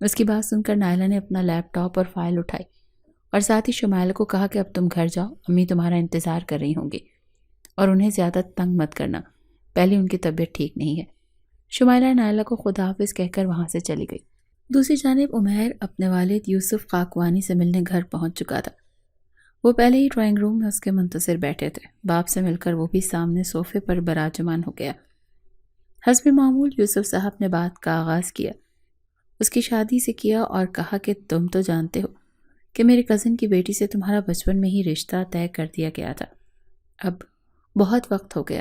اس کی بات سن کر نائلہ نے اپنا لیپ ٹاپ اور فائل اٹھائی اور ساتھ ہی شمائلہ کو کہا کہ اب تم گھر جاؤ، امی تمہارا انتظار کر رہی ہوں گی اور انہیں زیادہ تنگ مت کرنا، پہلے ان کی طبیعت ٹھیک نہیں ہے۔ شمائلہ نائلہ کو خدا حافظ کہہ کر وہاں سے چلی گئی۔ دوسری جانب عمیر اپنے والد یوسف خاکوانی سے ملنے گھر پہنچ چکا تھا۔ وہ پہلے ہی ڈرائنگ روم میں اس کے منتظر بیٹھے تھے۔ باپ سے مل کر وہ بھی سامنے صوفے پر براجمان ہو گیا۔ حسب معمول یوسف صاحب نے بات کا آغاز کیا، اس کی شادی سے کیا اور کہا کہ تم تو جانتے ہو کہ میرے کزن کی بیٹی سے تمہارا بچپن میں ہی رشتہ طے کر دیا گیا تھا۔ اب بہت وقت ہو گیا،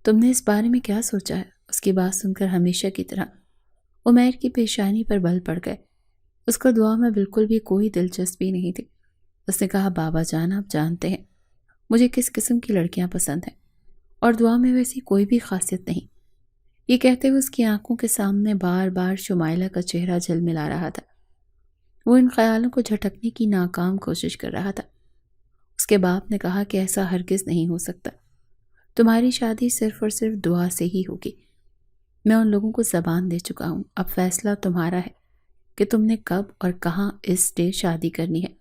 تم نے اس بارے میں کیا سوچا ہے؟ اس کی بات سن کر ہمیشہ کی طرح عمیر کی پیشانی پر بل پڑ گئے۔ اس کو دعا میں بالکل بھی کوئی دلچسپی نہیں تھی۔ اس نے کہا، بابا جان آپ جانتے ہیں مجھے کس قسم کی لڑکیاں پسند ہیں اور دعا میں ویسی کوئی بھی خاصیت نہیں۔ یہ کہتے ہوئے اس کی آنکھوں کے سامنے بار بار شمائلہ کا چہرہ جھلملا رہا تھا۔ وہ ان خیالوں کو جھٹکنے کی ناکام کوشش کر رہا تھا۔ اس کے باپ نے کہا کہ ایسا ہرگز نہیں ہو سکتا، تمہاری شادی صرف اور صرف دعا سے ہی ہوگی۔ میں ان لوگوں کو زبان دے چکا ہوں، اب فیصلہ تمہارا ہے کہ تم نے کب اور کہاں اس ڈے شادی کرنی ہے،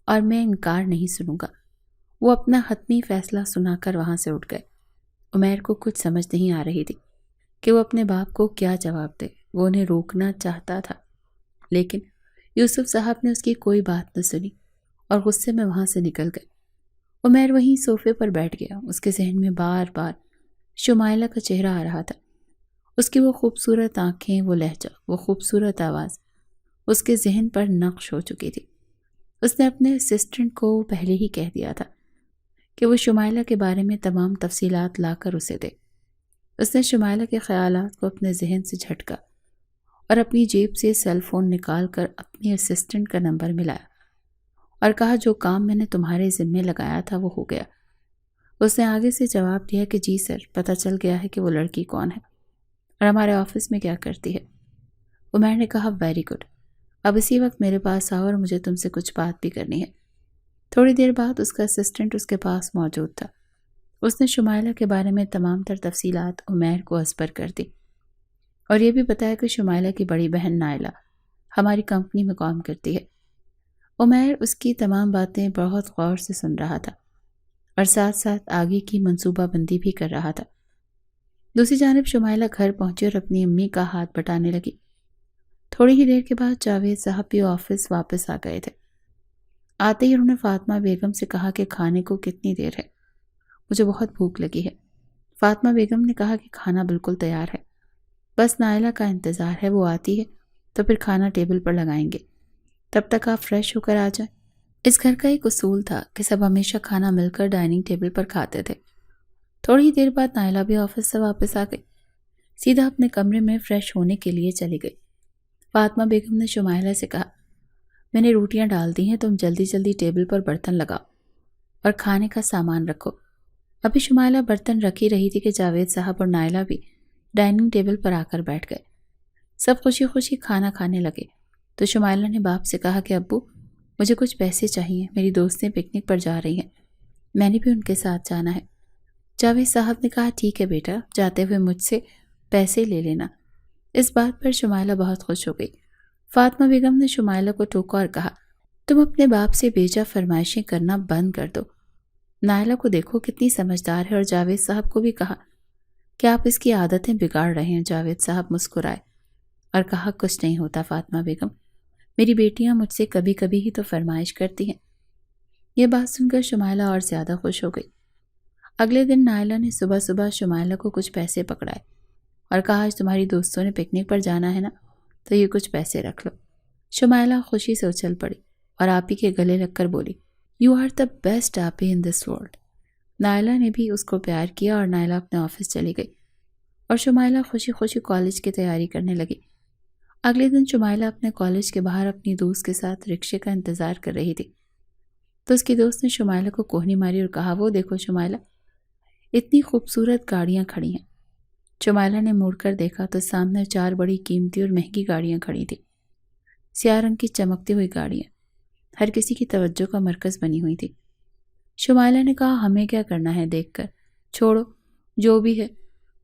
اور میں انکار نہیں سنوں گا۔ وہ اپنا حتمی فیصلہ سنا کر وہاں سے اٹھ گئے۔ عمیر کو کچھ سمجھ نہیں آ رہی تھی کہ وہ اپنے باپ کو کیا جواب دے۔ وہ انہیں روکنا چاہتا تھا، لیکن یوسف صاحب نے اس کی کوئی بات نہ سنی اور غصے میں وہاں سے نکل گئے۔ عمیر وہیں صوفے پر بیٹھ گیا۔ اس کے ذہن میں بار بار شمائلہ کا چہرہ آ رہا تھا، اس کی وہ خوبصورت آنکھیں، وہ لہجہ، وہ خوبصورت آواز اس کے ذہن پر نقش ہو چکی تھی۔ اس نے اپنے اسسٹنٹ کو پہلے ہی کہہ دیا تھا کہ وہ شمائلہ کے بارے میں تمام تفصیلات لا کر اسے دے۔ اس نے شمائلہ کے خیالات کو اپنے ذہن سے جھٹکا اور اپنی جیب سے سیل فون نکال کر اپنی اسسٹنٹ کا نمبر ملایا اور کہا، جو کام میں نے تمہارے ذمے لگایا تھا وہ ہو گیا۔ اس نے آگے سے جواب دیا کہ جی سر، پتہ چل گیا ہے کہ وہ لڑکی کون ہے اور ہمارے آفس میں کیا کرتی ہے۔ عمیر نے کہا، ویری گڈ، اب اسی وقت میرے پاس آؤ اور مجھے تم سے کچھ بات بھی کرنی ہے۔ تھوڑی دیر بعد اس کا اسسٹنٹ اس کے پاس موجود تھا۔ اس نے شمائلہ کے بارے میں تمام تر تفصیلات عمیر کو ازبر کر دی اور یہ بھی بتایا کہ شمائلہ کی بڑی بہن نائلہ ہماری کمپنی میں کام کرتی ہے۔ عمیر اس کی تمام باتیں بہت غور سے سن رہا تھا اور ساتھ ساتھ آگے کی منصوبہ بندی بھی کر رہا تھا۔ دوسری جانب شمائلہ گھر پہنچی اور اپنی امی کا ہاتھ بٹانے لگی۔ تھوڑی ہی دیر کے بعد جاوید صاحب بھی آفس واپس آ گئے تھے۔ آتے ہی انہوں نے فاطمہ بیگم سے کہا کہ کھانے کو کتنی دیر ہے، مجھے بہت بھوک لگی ہے۔ فاطمہ بیگم نے کہا کہ کھانا بالکل تیار ہے، بس نائلہ کا انتظار ہے، وہ آتی ہے تو پھر کھانا ٹیبل پر لگائیں گے، تب تک آپ فریش ہو کر آ جائیں۔ اس گھر کا ایک اصول تھا کہ سب ہمیشہ کھانا مل کر ڈائننگ ٹیبل پر کھاتے تھے۔ تھوڑی ہی دیر بعد نائلہ بھی آفس سے واپس آ گئی، سیدھا اپنے کمرے میں فریش ہونے کے لیے چلی گئی۔ فاطمہ بیگم نے شمائلہ سے کہا، میں نے روٹیاں ڈال دی ہیں، تم جلدی جلدی ٹیبل پر برتن لگاؤ اور کھانے کا سامان رکھو۔ ابھی شمائلہ برتن رکھ ہی رہی تھی کہ جاوید صاحب اور نائلہ بھی ڈائننگ ٹیبل پر آ کر بیٹھ گئے۔ سب خوشی خوشی کھانا کھانے لگے تو شمائلہ نے باپ سے کہا کہ ابو، مجھے کچھ پیسے چاہیے، میری دوستیں پکنک پر جا رہی ہیں، میں نے بھی ان کے ساتھ جانا ہے۔ جاوید صاحب نے کہا، ٹھیک ہے بیٹا، جاتے ہوئے مجھ سے پیسے لے لینا۔ اس بات پر شمائلہ بہت خوش ہو گئی۔ فاطمہ بیگم نے شمائلہ کو ٹوکا اور کہا، تم اپنے باپ سے بیجا فرمائشیں کرنا بند کر دو، نائلہ کو دیکھو کتنی سمجھدار ہے۔ اور جاوید صاحب کو بھی کہا کہ آپ اس کی عادتیں بگاڑ رہے ہیں۔ جاوید صاحب مسکرائے اور کہا، کچھ نہیں ہوتا فاطمہ بیگم، میری بیٹیاں مجھ سے کبھی کبھی ہی تو فرمائش کرتی ہیں۔ یہ بات سن کر شمائلہ اور زیادہ خوش ہو گئی۔ اگلے دن نائلہ نے صبح صبح شمائلہ کو کچھ پیسے پکڑائے اور کہا، آج تمہاری دوستوں نے پکنک پر جانا ہے نا، تو یہ کچھ پیسے رکھ لو۔ شمائلہ خوشی سے اچھل پڑی اور آپی کے گلے لگ کر بولی، یو آر دا بیسٹ آپی ان دس ورلڈ۔ نائلہ نے بھی اس کو پیار کیا اور نائلہ اپنے آفس چلی گئی اور شمائلہ خوشی خوشی کالج کی تیاری کرنے لگی۔ اگلے دن شمائلہ اپنے کالج کے باہر اپنی دوست کے ساتھ رکشے کا انتظار کر رہی تھی تو اس کی دوست نے شمائلہ کو کوہنی ماری اور کہا، وہ دیکھو شمائلہ، اتنی خوبصورت گاڑیاں کھڑی ہیں۔ شمائلہ نے مڑ کر دیکھا تو سامنے 4 بڑی قیمتی اور مہنگی گاڑیاں کھڑی تھیں، سیاہ رنگ کی چمکتی ہوئی گاڑیاں، ہر کسی کی توجہ کا مرکز بنی ہوئی تھی۔ شمائلہ نے کہا، ہمیں کیا کرنا ہے دیکھ کر، چھوڑو جو بھی ہے۔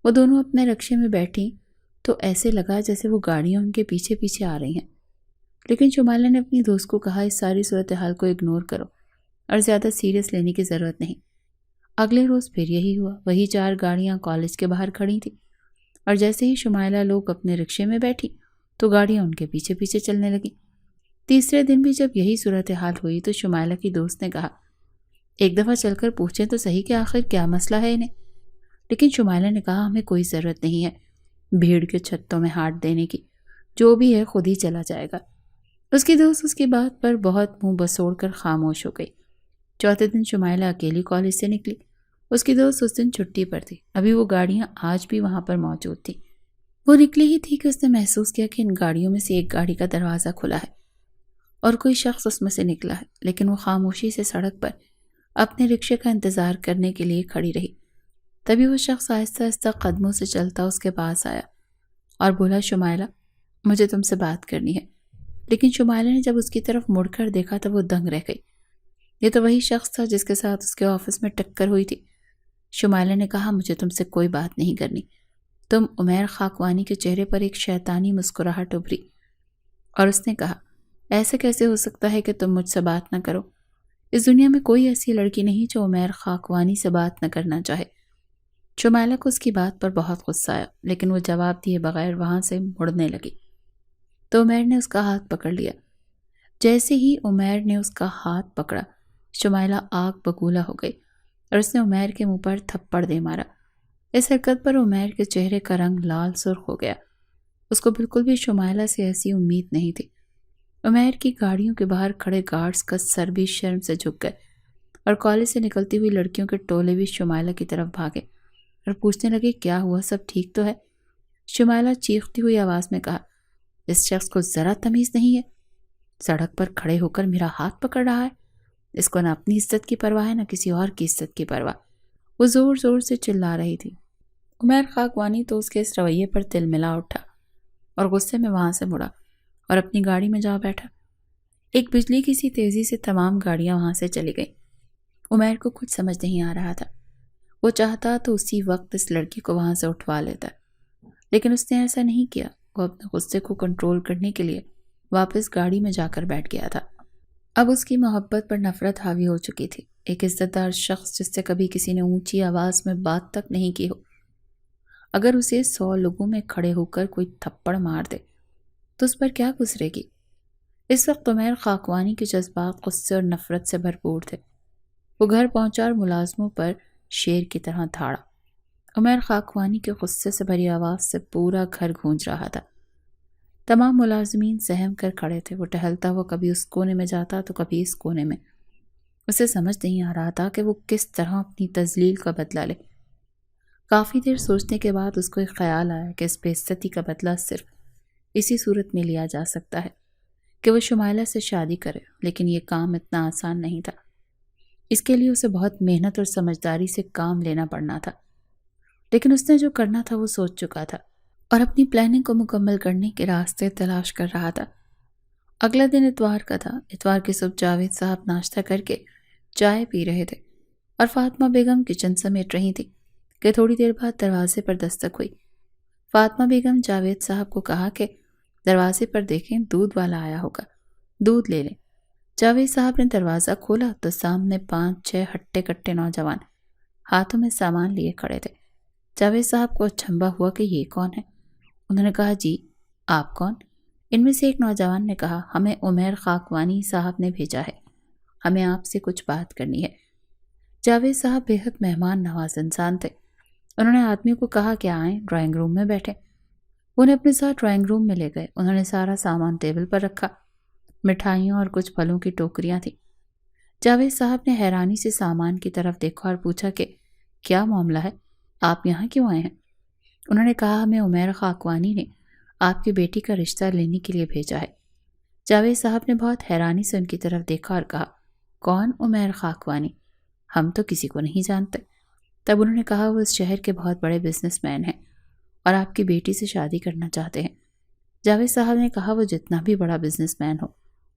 وہ دونوں اپنے رکشے میں بیٹھی تو ایسے لگا جیسے وہ گاڑیاں ان کے پیچھے پیچھے آ رہی ہیں۔ لیکن شمائلہ نے اپنی دوست کو کہا اس ساری صورتحال کو اگنور کرو اور زیادہ سیریس لینے کی ضرورت نہیں۔ اگلے روز پھر یہی ہوا، وہی 4 گاڑیاں کالج کے باہر کھڑی تھیں اور جیسے ہی شمائلہ لوگ اپنے رکشے میں بیٹھی تو گاڑیاں ان کے پیچھے پیچھے چلنے لگیں۔ تیسرے دن بھی جب یہی صورتحال ہوئی تو شمائلہ کی دوست نے کہا ایک دفعہ چل کر پوچھیں تو صحیح کہ آخر کیا مسئلہ ہے انہیں۔ لیکن شمائلہ نے کہا ہمیں کوئی ضرورت نہیں ہے بھیڑ کے چھتوں میں ہاتھ دینے کی، جو بھی ہے خود ہی چلا جائے گا۔ اس کی دوست اس کی بات پر بہت منہ بسوڑ کر خاموش ہو گئی۔ چوتھے دن شمائلہ اکیلی کالج سے نکلی۔ اس کی دوست اس دن چھٹی پر تھی، ابھی وہ گاڑیاں آج بھی وہاں پر موجود تھیں۔ وہ نکلی ہی تھی کہ اس نے محسوس کیا کہ ان گاڑیوں میں سے ایک گاڑی کا دروازہ کھلا ہے اور کوئی شخص اس میں سے نکلا ہے، لیکن وہ خاموشی سے سڑک پر اپنے رکشے کا انتظار کرنے کے لیے کھڑی رہی۔ تبھی وہ شخص آہستہ آہستہ قدموں سے چلتا اس کے پاس آیا اور بولا شمائلہ مجھے تم سے بات کرنی ہے۔ لیکن شمائلہ نے جب اس کی طرف مڑ کر دیکھا تو وہ دنگ رہ گئی۔ یہ تو وہی شخص تھا جس کے ساتھ اس کے آفس میں ٹکر ہوئی تھی۔ شمائلہ نے کہا مجھے تم سے کوئی بات نہیں کرنی۔ تم عمیر خاکوانی کے چہرے پر ایک شیطانی مسکراہٹ ابھری اور اس نے کہا ایسا کیسے ہو سکتا ہے کہ تم مجھ سے بات نہ کرو؟ اس دنیا میں کوئی ایسی لڑکی نہیں جو عمیر خاکوانی سے بات نہ کرنا چاہے۔ شمائلہ کو اس کی بات پر بہت غصہ آیا، لیکن وہ جواب دیے بغیر وہاں سے مڑنے لگی تو عمیر نے اس کا ہاتھ پکڑ لیا۔ جیسے ہی عمیر نے اس کا ہاتھ پکڑا شمائلہ آگ بگولا ہو گئی اور اس نے عمیر کے منہ پر تھپڑ دے مارا۔ اس حرکت پر عمیر کے چہرے کا رنگ لال سرخ ہو گیا۔ اس کو بالکل بھی شمائلہ سے ایسی امید نہیں تھی۔ عمیر کی گاڑیوں کے باہر کھڑے گارڈز کا سر بھی شرم سے جھک گئے اور کالج سے نکلتی ہوئی لڑکیوں کے ٹولے بھی شمائلہ کی طرف بھاگے اور پوچھنے لگے کیا ہوا، سب ٹھیک تو ہے؟ شمائلہ چیختی ہوئی آواز میں کہا اس شخص کو ذرا تمیز نہیں ہے، سڑک پر کھڑے ہو کر میرا ہاتھ پکڑ رہا ہے۔ اس کو نہ اپنی عزت کی پرواہ ہے نہ کسی اور کی عزت کی پرواہ۔ وہ زور زور سے چلا رہی تھی۔ عمیر خاکوانی تو اس کے اس رویے پر تل ملا اٹھا اور غصے میں وہاں سے مڑا اور اپنی گاڑی میں جا بیٹھا۔ ایک بجلی کی سی تیزی سے تمام گاڑیاں وہاں سے چلی گئیں۔ عمیر کو کچھ سمجھ نہیں آ رہا تھا۔ وہ چاہتا تو اسی وقت اس لڑکی کو وہاں سے اٹھوا لیتا، لیکن اس نے ایسا نہیں کیا۔ وہ اپنے غصے کو کنٹرول کرنے کے لیے واپس گاڑی میں جا کر بیٹھ گیا تھا۔ اب اس کی محبت پر نفرت حاوی ہو چکی تھی۔ ایک عزت دار شخص جس سے کبھی کسی نے اونچی آواز میں بات تک نہیں کی ہو، اگر اسے 100 لوگوں میں کھڑے ہو کر کوئی تھپڑ مار دے تو اس پر کیا گزرے گی؟ اس وقت عمیر خاکوانی کے جذبات غصے اور نفرت سے بھرپور تھے۔ وہ گھر پہنچا اور ملازموں پر شیر کی طرح دھاڑا۔ عمیر خاکوانی کے غصے سے بھری آواز سے پورا گھر گونج رہا تھا۔ تمام ملازمین سہم کر کھڑے تھے۔ وہ ٹہلتا ہوا کبھی اس کونے میں جاتا تو کبھی اس کونے میں۔ اسے سمجھ نہیں آ رہا تھا کہ وہ کس طرح اپنی تذلیل کا بدلہ لے۔ کافی دیر سوچنے کے بعد اس کو ایک خیال آیا کہ اس بے عزتی کا بدلہ صرف اسی صورت میں لیا جا سکتا ہے کہ وہ شمائلہ سے شادی کرے، لیکن یہ کام اتنا آسان نہیں تھا۔ اس کے لیے اسے بہت محنت اور سمجھداری سے کام لینا پڑنا تھا، لیکن اس نے جو کرنا تھا وہ سوچ چکا تھا اور اپنی پلاننگ کو مکمل کرنے کے راستے تلاش کر رہا تھا۔ اگلا دن اتوار کا تھا۔ اتوار کی صبح جاوید صاحب ناشتہ کر کے چائے پی رہے تھے اور فاطمہ بیگم کچن سمیٹ رہی تھی کہ تھوڑی دیر بعد دروازے پر دستک ہوئی۔ فاطمہ بیگم جاوید صاحب کو کہا کہ دروازے پر دیکھیں دودھ والا آیا ہوگا، دودھ لے لیں۔ جاوید صاحب نے دروازہ کھولا تو سامنے 5-6 ہٹے کٹے نوجوان ہاتھوں میں سامان لیے کھڑے تھے۔ جاوید صاحب کو اچنبھا ہوا کہ یہ کون ہے۔ انہوں نے کہا جی آپ کون؟ ان میں سے ایک نوجوان نے کہا ہمیں عمیر خاکوانی صاحب نے بھیجا ہے، ہمیں آپ سے کچھ بات کرنی ہے۔ جاوید صاحب بے حد مہمان نواز انسان تھے۔ انہوں نے آدمی کو کہا کہ آئیں ڈرائنگ روم میں بیٹھیں۔ وہ انہیں اپنے ساتھ ڈرائنگ روم میں لے گئے۔ انہوں نے سارا سامان ٹیبل پر رکھا۔ مٹھائیوں اور کچھ پھلوں کی ٹوکریاں تھیں۔ جاوید صاحب نے حیرانی سے سامان کی طرف دیکھا اور پوچھا کہ کیا معاملہ ہے، آپ یہاں کیوں آئے ہیں؟ انہوں نے کہا ہمیں عمیر خاکوانی نے آپ کی بیٹی کا رشتہ لینے کے لیے بھیجا ہے۔ جاوید صاحب نے بہت حیرانی سے ان کی طرف دیکھا اور کہا کون عمیر خاکوانی؟ ہم تو کسی کو نہیں جانتے۔ تب انہوں نے کہا وہ اس شہر کے بہت بڑے بزنس مین ہیں اور آپ کی بیٹی سے شادی کرنا چاہتے ہیں۔ جاوید صاحب نے کہا وہ جتنا بھی بڑا بزنس مین ہو،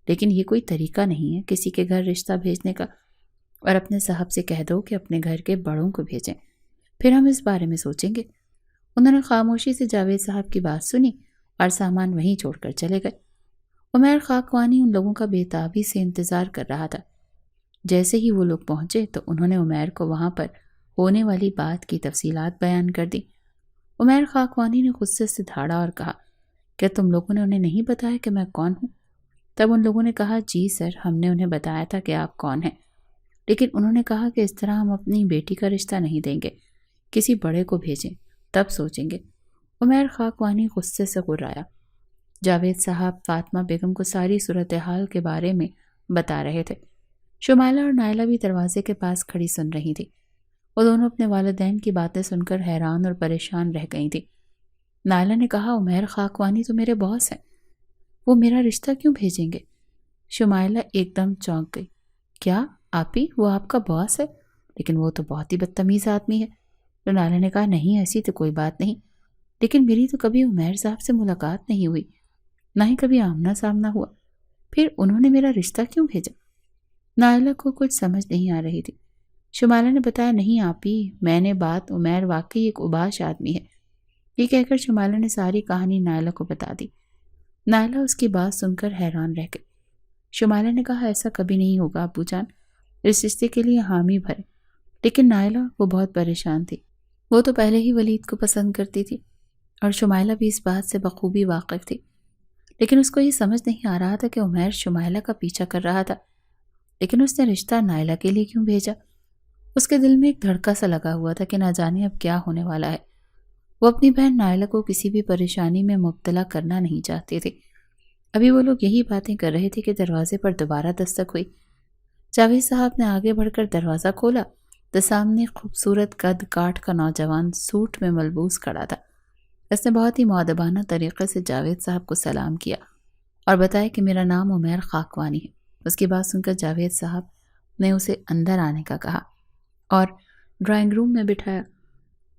لیکن یہ کوئی طریقہ نہیں ہے کسی کے گھر رشتہ بھیجنے کا، اور اپنے صاحب سے کہہ دو کہ اپنے گھر کے بڑوں کو بھیجیں، پھر ہم اس بارے میں سوچیں گے۔ انہوں نے خاموشی سے جاوید صاحب کی بات سنی اور سامان وہیں چھوڑ کر چلے گئے۔ عمیر خاکوانی ان لوگوں کا بےتابی سے انتظار کر رہا تھا۔ جیسے ہی وہ لوگ پہنچے تو انہوں نے عمیر کو وہاں پر ہونے والی بات کی تفصیلات بیان کر دی۔ عمیر خاکوانی نے غصے سے دھاڑا اور کہا، کیا تم لوگوں نے انہیں نہیں بتایا کہ میں کون ہوں؟ تب ان لوگوں نے کہا، جی سر، ہم نے انہیں بتایا تھا کہ آپ کون ہیں، لیکن انہوں نے کہا کہ اس طرح ہم اپنی بیٹی کا رشتہ نہیں دیں گے، کسی بڑے کو بھیجیں، تب سوچیں گے۔ عمیر خاکوانی غصے سے غرایا۔ جاوید صاحب فاطمہ بیگم کو ساری صورتحال کے بارے میں بتا رہے تھے۔ شمائلہ اور نائلہ بھی دروازے کے پاس کھڑی سن رہی تھی۔ وہ دونوں اپنے والدین کی باتیں سن کر حیران اور پریشان رہ گئی تھی۔ نائلہ نے کہا، عمیر خاکوانی تو میرے باس ہیں، وہ میرا رشتہ کیوں بھیجیں گے؟ شمائلہ ایک دم چونک گئی۔ کیا آپی، وہ آپ کا باس ہے؟ لیکن وہ تو بہت ہی بدتمیز آدمی ہے۔ تو نائلہ نے کہا، نہیں ایسی تو کوئی بات نہیں، لیکن میری تو کبھی عمیر صاحب سے ملاقات نہیں ہوئی، نہ ہی کبھی آمنا سامنا ہوا، پھر انہوں نے میرا رشتہ کیوں بھیجا؟ نائلہ کو کچھ سمجھ نہیں آ رہی تھی۔ شمائلہ نے بتایا، نہیں آپی، میں نے بات، عمیر واقعی ایک اوباش آدمی ہے۔ یہ کہہ کر شمائلہ نے ساری کہانی نائلہ کو بتا دی۔ نائلہ اس کی بات سن کر حیران رہ گئی۔ شمائلہ نے کہا، ایسا کبھی نہیں ہوگا ابو جان، اس رشتے کے لیے حامی بھرے۔ لیکن نائلہ وہ بہت پریشان تھی، وہ تو پہلے ہی ولید کو پسند کرتی تھی، اور شمائلہ بھی اس بات سے بخوبی واقف تھی، لیکن اس کو یہ سمجھ نہیں آ رہا تھا کہ عمیر شمائلہ کا پیچھا کر رہا تھا، لیکن اس نے رشتہ نائلہ کے لیے کیوں بھیجا؟ اس کے دل میں ایک دھڑکا سا لگا ہوا تھا کہ نہ جانے اب کیا ہونے والا ہے۔ وہ اپنی بہن نائلہ کو کسی بھی پریشانی میں مبتلا کرنا نہیں چاہتی تھی۔ ابھی وہ لوگ یہی باتیں کر رہے تھے کہ دروازے پر دوبارہ دستک ہوئی۔ جاوید صاحب نے آگے بڑھ کر دروازہ کھولا تو سامنے خوبصورت قد کاٹ کا نوجوان سوٹ میں ملبوس کھڑا تھا۔ اس نے بہت ہی مؤدبانہ طریقے سے جاوید صاحب کو سلام کیا اور بتایا کہ میرا نام عمیر خاکوانی ہے۔ اس کی بات سن کر جاوید صاحب نے اسے اندر آنے کا کہا اور ڈرائنگ روم میں بٹھایا۔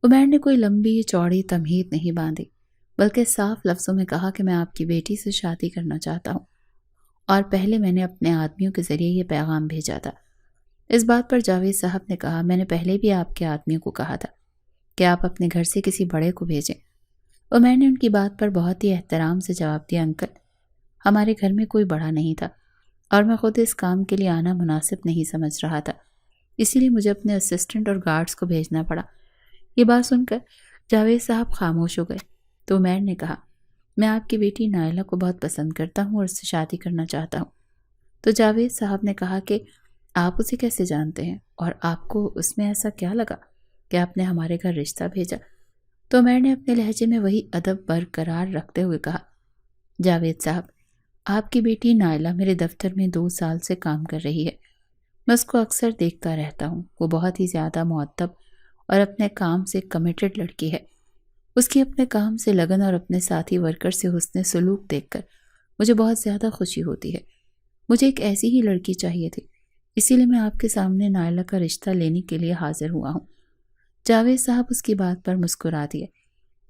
عمیر نے کوئی لمبی چوڑی تمہید نہیں باندھی، بلکہ صاف لفظوں میں کہا کہ میں آپ کی بیٹی سے شادی کرنا چاہتا ہوں، اور پہلے میں نے اپنے آدمیوں کے ذریعے یہ پیغام بھیجا تھا۔ اس بات پر جاوید صاحب نے کہا، میں نے پہلے بھی آپ کے آدمیوں کو کہا تھا کہ آپ اپنے گھر سے کسی بڑے کو بھیجیں۔ عمیر نے ان کی بات پر بہت ہی احترام سے جواب دیا، انکل، ہمارے گھر میں کوئی بڑا نہیں تھا، اور میں خود اس کام کے لیے آنا مناسب نہیں سمجھ رہا تھا، اسی لیے مجھے اپنے اسسٹنٹ اور گارڈز کو بھیجنا پڑا۔ یہ بات سن کر جاوید صاحب خاموش ہو گئے تو عمیر نے کہا، میں آپ کی بیٹی نائلہ کو بہت پسند کرتا ہوں اور اس سے شادی کرنا چاہتا ہوں۔ تو جاوید صاحب نے کہا کہ آپ اسے کیسے جانتے ہیں اور آپ کو اس میں ایسا کیا لگا کہ آپ نے ہمارے گھر رشتہ بھیجا؟ تو عمیر نے اپنے لہجے میں وہی ادب برقرار رکھتے ہوئے کہا، جاوید صاحب، آپ کی بیٹی نائلہ میرے دفتر میں 2 سال سے کام کر رہی ہے، میں اس کو اکثر دیکھتا رہتا ہوں، وہ بہت ہی زیادہ مؤدب اور اپنے کام سے کمیٹڈ لڑکی ہے۔ اس کی اپنے کام سے لگن اور اپنے ساتھی ورکر سے حسن سلوک دیکھ کر مجھے بہت زیادہ خوشی ہوتی ہے۔ مجھے ایک ایسی ہی لڑکی چاہیے تھی، اسی لیے میں آپ کے سامنے نائلہ کا رشتہ لینے کے لیے حاضر ہوا ہوں۔ جاوید صاحب اس کی بات پر مسکرا دیے،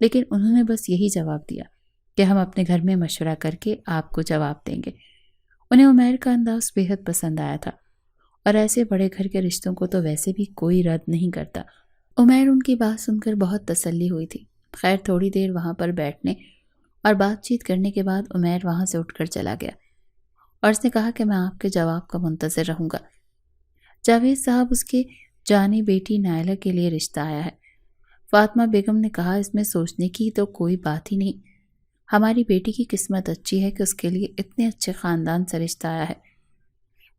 لیکن انہوں نے بس یہی جواب دیا کہ ہم اپنے گھر میں مشورہ کر کے آپ کو جواب دیں گے۔ انہیں عمیر کا انداز بے حد پسند آیا تھا، اور ایسے بڑے گھر کے رشتوں کو تو ویسے بھی کوئی رد نہیں کرتا۔ عمیر ان کی بات سن کر بہت تسلی ہوئی تھی۔ خیر تھوڑی دیر وہاں پر بیٹھنے اور بات چیت کرنے کے بعد عمیر وہاں سے اٹھ کر چلا گیا اور اس نے کہا کہ میں آپ کے جواب کا منتظر رہوں گا۔ جاوید صاحب اس کے جانی بیٹی نائلہ کے لیے رشتہ آیا ہے۔ فاطمہ بیگم نے کہا، اس میں سوچنے کی تو کوئی بات ہی نہیں، ہماری بیٹی کی قسمت اچھی ہے کہ اس کے لیے اتنے اچھے خاندان سے رشتہ آیا ہے،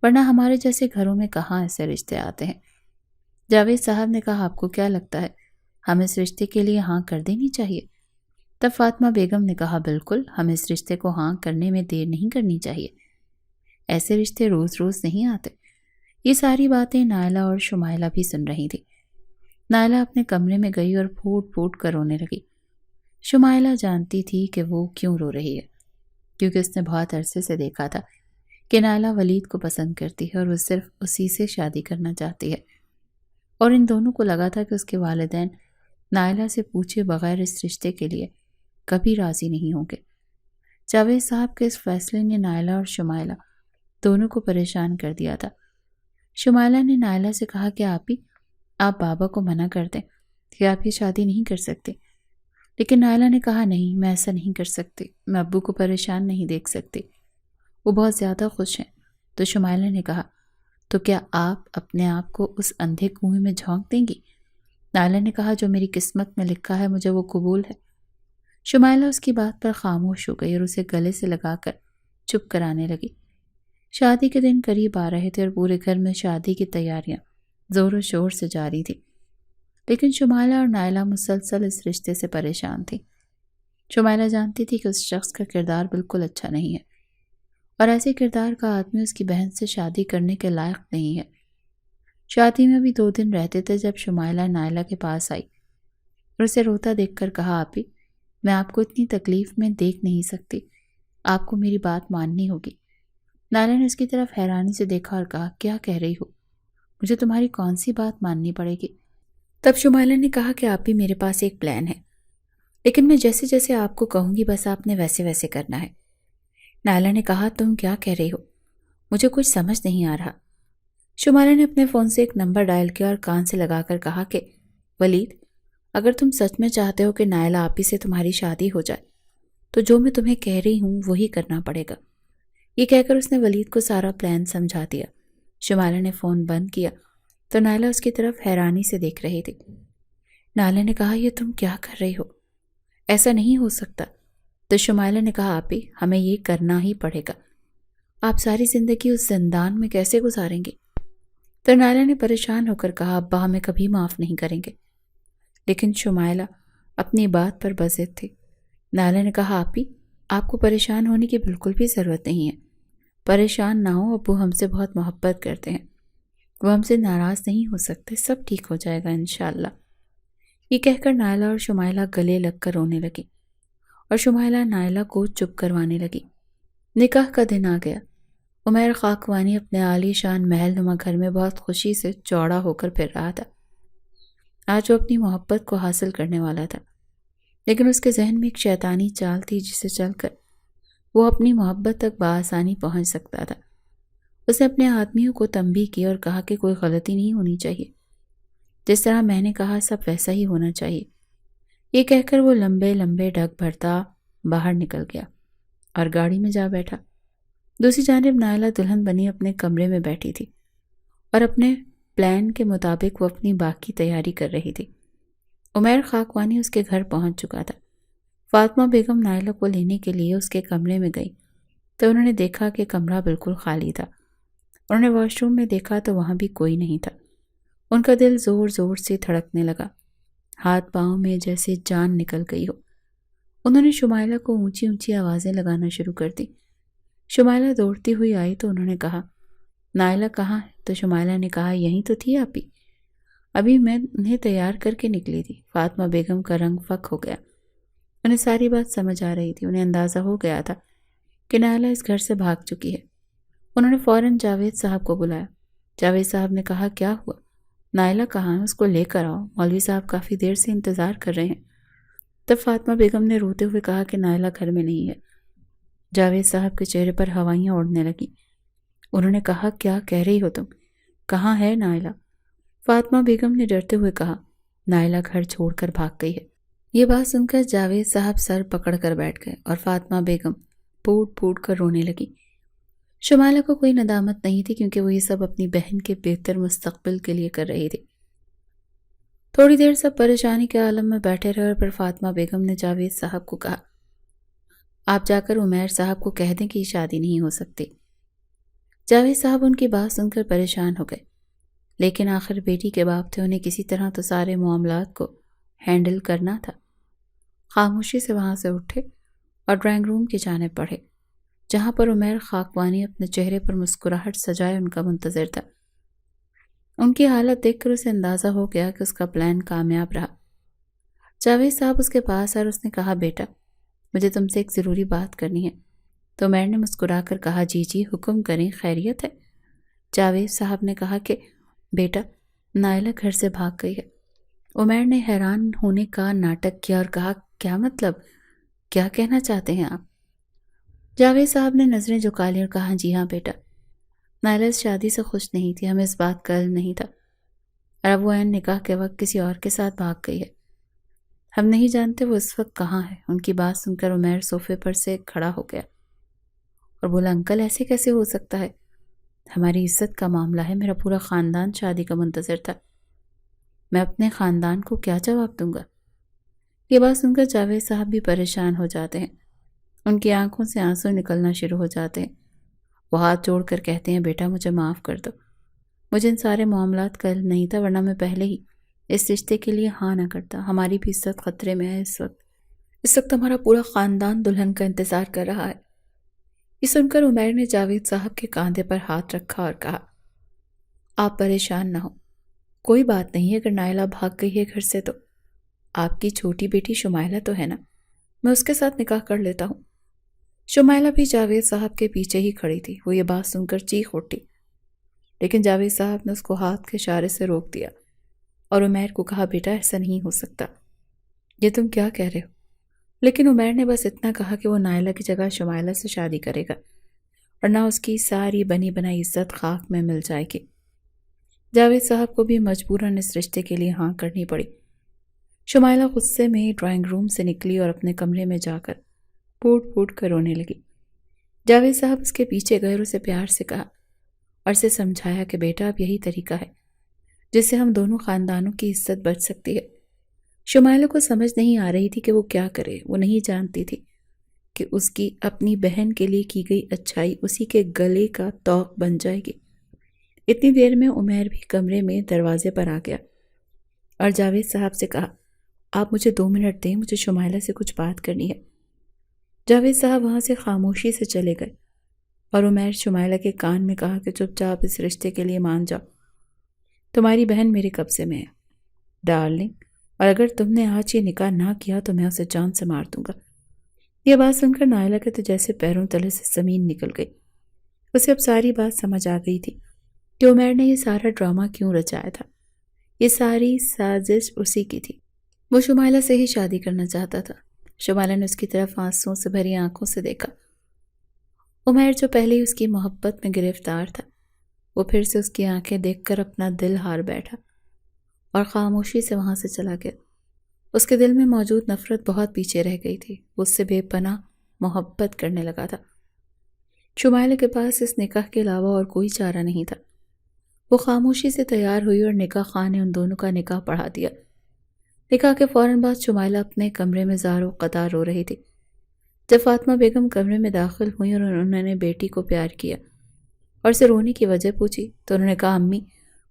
ورنہ ہمارے جیسے گھروں میں کہاں ایسے رشتے آتے ہیں۔ جاوید صاحب نے کہا، آپ کو کیا لگتا ہے ہم اس رشتے کے لیے ہاں کر دینی چاہیے؟ تب فاطمہ بیگم نے کہا، بالکل، ہم اس رشتے کو ہاں کرنے میں دیر نہیں کرنی چاہیے، ایسے رشتے روز روز نہیں آتے۔ یہ ساری باتیں نائلہ اور شمائلہ بھی سن رہی تھی۔ نائلہ اپنے کمرے میں گئی اور پھوٹ پھوٹ کر رونے لگی۔ شمائلہ جانتی تھی کہ وہ کیوں رو رہی ہے، کیونکہ اس نے بہت عرصے سے دیکھا تھا کہ نائلہ ولید کو پسند کرتی ہے اور وہ صرف اسی سے شادی کرنا چاہتی ہے، اور ان دونوں کو لگا تھا کہ اس کے والدین نائلہ سے پوچھے بغیر اس رشتے کے لیے کبھی راضی نہیں ہوں گے۔ جاوید صاحب کے اس فیصلے نے نائلہ اور شمائلہ دونوں کو پریشان کر دیا تھا۔ شمائلہ نے نائلہ سے کہا کہ آپ بابا کو منع کر دیں کہ آپ یہ شادی نہیں کر سکتے، لیکن نائلہ نے کہا، نہیں، میں ایسا نہیں کر سکتی، میں ابو کو پریشان نہیں دیکھ سکتی۔ وہ بہت زیادہ خوش ہیں۔ تو شمائلہ نے کہا تو کیا آپ اپنے آپ کو اس اندھے کنویں میں جھونک دیں گی؟ نائلہ نے کہا جو میری قسمت میں لکھا ہے مجھے وہ قبول ہے۔ شمائلہ اس کی بات پر خاموش ہو گئی اور اسے گلے سے لگا کر چپ کرانے لگی۔ شادی کے دن قریب آ رہے تھے اور پورے گھر میں شادی کی تیاریاں زور و شور سے جاری تھی، لیکن شمائلہ اور نائلہ مسلسل اس رشتے سے پریشان تھی۔ شمائلہ جانتی تھی کہ اس شخص کا کردار بالکل اچھا نہیں ہے اور ایسے کردار کا آدمی اس کی بہن سے شادی کرنے کے لائق نہیں ہے۔ شادی میں بھی 2 دن رہتے تھے جب شمائلہ نائلہ کے پاس آئی اور اسے روتا دیکھ کر کہا آپی میں آپ کو اتنی تکلیف میں دیکھ نہیں سکتی، آپ کو میری بات ماننی ہوگی۔ نائلہ نے اس کی طرف حیرانی سے دیکھا اور کہا کیا کہہ رہی ہو؟ مجھے تمہاری کون سی بات ماننی پڑے گی؟ تب شمائلہ نے کہا کہ آپی میرے پاس ایک پلان ہے، لیکن میں جیسے جیسے آپ کو کہوں گی بس آپ نے ویسے ویسے کرنا ہے۔ نائلہ نے کہا تم کیا کہہ رہی ہو؟ مجھے کچھ سمجھ نہیں آ رہا۔ شمائلہ نے اپنے فون سے ایک نمبر ڈائل کیا اور کان سے لگا کر کہا کہ ولید اگر تم سچ میں چاہتے ہو کہ نائلہ آپی سے تمہاری شادی ہو جائے تو جو میں تمہیں کہہ رہی ہوں وہی کرنا پڑے گا۔ یہ کہہ کر اس نے ولید کو سارا پلان سمجھا دیا۔ شمائلہ نے فون بند کیا تو نائلہ اس کی طرف حیرانی سے دیکھ رہی تھی۔ نائلہ نے کہا یہ تم کیا کر رہی ہو؟ ایسا نہیں ہو سکتا۔ تو شمائلہ نے کہا آپی ہمیں یہ کرنا ہی پڑے گا، آپ ساری زندگی اس زندان میں کیسے گزاریں گے؟ تو نائلہ نے پریشان ہو کر کہا ابا ہمیں کبھی معاف نہیں کریں گے۔ لیکن شمائلہ اپنی بات پر بضد تھی۔ نائلہ نے کہا آپی آپ کو پریشان ہونے کی بالکل بھی ضرورت نہیں ہے، پریشان نہ ہو، ابو ہم سے بہت محبت کرتے ہیں، وہ ہم سے ناراض نہیں ہو سکتے، سب ٹھیک ہو جائے گا انشاءاللہ۔ یہ کہہ کر نائلہ اور شمائلہ گلے لگ کر رونے لگی اور شمائلہ نائلہ کو چپ کروانے لگی۔ نکاح کا دن آ گیا۔ عمیر خاکوانی اپنے عالی شان محل نما گھر میں بہت خوشی سے چوڑا ہو کر پھر رہا تھا۔ آج وہ اپنی محبت کو حاصل کرنے والا تھا، لیکن اس کے ذہن میں ایک شیطانی چال تھی جسے چل کر وہ اپنی محبت تک بآسانی پہنچ سکتا تھا۔ اس نے اپنے آدمیوں کو تنبیہ کی اور کہا کہ کوئی غلطی نہیں ہونی چاہیے، جس طرح میں نے کہا سب ویسا ہی ہونا چاہیے۔ یہ کہہ کر وہ لمبے لمبے ڈگ بھرتا باہر نکل گیا اور گاڑی میں جا بیٹھا۔ دوسری جانب نائلہ دلہن بنی اپنے کمرے میں بیٹھی تھی اور اپنے پلان کے مطابق وہ اپنی باقی تیاری کر رہی تھی۔ عمیر خاکوانی اس کے گھر پہنچ چکا تھا۔ فاطمہ بیگم نائلہ کو لینے کے لیے اس کے کمرے میں گئی تو انہوں نے دیکھا کہ کمرہ بالکل خالی تھا۔ انہوں نے واش روم میں دیکھا تو وہاں بھی کوئی نہیں تھا۔ ان کا دل زور زور سے دھڑکنے لگا، ہاتھ پاؤں میں جیسے جان نکل گئی ہو۔ انہوں نے شمائلہ کو اونچی اونچی آوازیں لگانا شروع کر دی۔ شمائلہ دوڑتی ہوئی آئی تو انہوں نے کہا نائلہ کہاں ہے؟ تو شمائلہ نے کہا یہیں تو تھی آپی، ابھی میں انہیں تیار کر کے نکلی تھی۔ فاطمہ بیگم کا رنگ فک ہو گیا۔ انہیں ساری بات سمجھ آ رہی تھی۔ انہیں اندازہ ہو گیا تھا کہ نائلہ اس گھر سے بھاگ چکی ہے۔ انہوں نے فوراً جاوید صاحب کو بلایا۔ جاوید صاحب نے کہا کیا ہوا؟ نائلہ کہاں ہے؟ اس کو لے کر آؤ، مولوی صاحب کافی دیر سے انتظار کر رہے ہیں۔ تب فاطمہ بیگم نے روتے ہوئے کہا کہ نائلہ گھر میں نہیں ہے۔ جاوید صاحب کے چہرے پر ہوائیاں اڑنے لگیں۔ انہوں نے کہا کیا کہہ رہی ہو تم؟ کہاں ہے نائلہ؟ فاطمہ بیگم نے ڈرتے ہوئے کہا نائلہ گھر چھوڑ کر بھاگ گئی ہے۔ یہ بات سن کر جاوید صاحب سر پکڑ کر بیٹھ گئے اور فاطمہ بیگم پھوٹ پھوٹ کر رونے لگی۔ شمائلہ کو کوئی ندامت نہیں تھی کیونکہ وہ یہ سب اپنی بہن کے بہتر مستقبل کے لیے کر رہی تھی۔ تھوڑی دیر سب پریشانی کے عالم میں بیٹھے رہے اور پھر فاطمہ بیگم نے جاوید صاحب کو کہا آپ جا کر عمیر صاحب کو کہہ دیں کہ یہ شادی نہیں ہو سکتی۔ جاوید صاحب ان کی بات سن کر پریشان ہو گئے، لیکن آخر بیٹی کے باپ تھے، انہیں کسی طرح تو سارے معاملات کو ہینڈل کرنا تھا۔ خاموشی سے وہاں سے اٹھے اور ڈرائنگ روم کی جانب بڑھے، جہاں پر عمیر خاکوانی اپنے چہرے پر مسکراہٹ سجائے ان کا منتظر تھا۔ ان کی حالت دیکھ کر اسے اندازہ ہو گیا کہ اس کا پلان کامیاب رہا۔ جاوید صاحب اس کے پاس آئے اور اس نے کہا بیٹا مجھے تم سے ایک ضروری بات کرنی ہے۔ تو عمیر نے مسکرا کر کہا جی جی حکم کریں، خیریت ہے؟ جاوید صاحب نے کہا کہ بیٹا نائلہ گھر سے بھاگ گئی ہے۔ عمیر نے حیران ہونے کا ناٹک کیا اور کہا کیا مطلب؟ کیا کہنا چاہتے ہیں آپ؟ جاوید صاحب نے نظریں جھکا لی اور کہا جی ہاں بیٹا، نائلہ اس شادی سے خوش نہیں تھی، ہمیں اس بات کا علم نہیں تھا، اور اب وہ عین نکاح کے وقت کسی اور کے ساتھ بھاگ گئی ہے۔ ہم نہیں جانتے وہ اس وقت کہاں ہے۔ ان کی بات سن کر عمیر صوفے پر سے کھڑا ہو گیا۔ اور بولا انکل ایسے کیسے ہو سکتا ہے، ہماری عزت کا معاملہ ہے، میرا پورا خاندان شادی کا منتظر تھا، میں اپنے خاندان کو کیا جواب دوں گا۔ یہ بات سن کر جاوید صاحب بھی پریشان ہو جاتے ہیں، ان کی آنکھوں سے آنسو نکلنا شروع ہو جاتے ہیں۔ وہ ہاتھ جوڑ کر کہتے ہیں بیٹا مجھے معاف کر دو، مجھے ان سارے معاملات کا علم نہیں تھا، ورنہ میں پہلے ہی اس رشتے کے لیے ہاں نہ کرتا، ہماری بھی عزت خطرے میں ہے اس وقت ہمارا پورا خاندان دلہن کا انتظار کر رہا ہے۔ یہ سن کر عمیر نے جاوید صاحب کے کاندھے پر ہاتھ رکھا اور کہا آپ پریشان نہ ہو، کوئی بات نہیں، اگر نائلہ بھاگ گئی ہے گھر سے تو آپ کی چھوٹی بیٹی شمائلہ تو ہے نا، میں اس کے ساتھ نکاح کر لیتا ہوں۔ شمائلہ بھی جاوید صاحب کے پیچھے ہی کھڑی تھی، وہ یہ بات سن کر چیخ اٹھی، لیکن جاوید صاحب نے اس کو ہاتھ کے اشارے سے روک دیا اور عمیر کو کہا بیٹا ایسا نہیں ہو سکتا، یہ تم کیا کہہ رہے ہو؟ لیکن عمیر نے بس اتنا کہا کہ وہ نائلہ کی جگہ شمائلہ سے شادی کرے گا، ورنہ اس کی ساری بنی بنائی عزت خاک میں مل جائے گی۔ جاوید صاحب کو بھی مجبوراً اس رشتے کے لیے ہاں کرنی پڑی۔ شمائلہ غصے میں ڈرائنگ روم سے نکلی اور اپنے کمرے میں جا کر پھوٹ پھوٹ کر رونے لگی۔ جاوید صاحب اس کے پیچھے گئے اور اسے پیار سے کہا اور اسے سمجھایا کہ بیٹا اب یہی طریقہ ہے جس سے ہم دونوں خاندانوں کی عزت بچ سکتی ہے۔ شمائلہ کو سمجھ نہیں آ رہی تھی کہ وہ کیا کرے، وہ نہیں جانتی تھی کہ اس کی اپنی بہن کے لیے کی گئی اچھائی اسی کے گلے کا طوق بن جائے گی۔ اتنی دیر میں عمیر بھی کمرے میں دروازے پر آ گیا اور جاوید صاحب سے کہا آپ مجھے 2 منٹ دیں، مجھے شمائلہ سے کچھ بات کرنی ہے۔ جاوید صاحب وہاں سے خاموشی سے چلے گئے اور عمیر شمائلہ کے کان میں کہا کہ چپ چاپ اس رشتے کے لیے مان جاؤ، تمہاری بہن میرے قبضے میں ہے ڈارلنگ، اور اگر تم نے آج یہ نکاح نہ کیا تو میں اسے جان سے مار دوں گا۔ یہ بات سن کر نائلہ کے تو جیسے پیروں تلے سے زمین نکل گئی، اسے اب ساری بات سمجھ آ گئی تھی کہ عمیر نے یہ سارا ڈرامہ کیوں رچایا تھا، یہ ساری سازش اسی کی تھی۔ وہ شمائلہ سے ہی شادی کرنا چاہتا تھا۔ شمائلہ نے اس کی طرف آنسوؤں سے بھری آنکھوں سے دیکھا۔ عمیر جو پہلے ہی اس کی محبت میں گرفتار تھا، وہ پھر سے اس کی آنکھیں دیکھ کر اپنا دل ہار بیٹھا اور خاموشی سے وہاں سے چلا گیا۔ اس کے دل میں موجود نفرت بہت پیچھے رہ گئی تھی، وہ اس سے بے پناہ محبت کرنے لگا تھا۔ شمائلہ کے پاس اس نکاح کے علاوہ اور کوئی چارہ نہیں تھا۔ وہ خاموشی سے تیار ہوئی اور نکاح خاں نے ان دونوں کا نکاح پڑھا دیا۔ نکاح کے فوراً بعد شمائلہ اپنے کمرے میں زار و قطار رو رہی تھی۔ جب فاطمہ بیگم کمرے میں داخل ہوئی اور انہوں نے بیٹی کو پیار کیا اور اسے رونے کی وجہ پوچھی تو انہوں نے کہا امی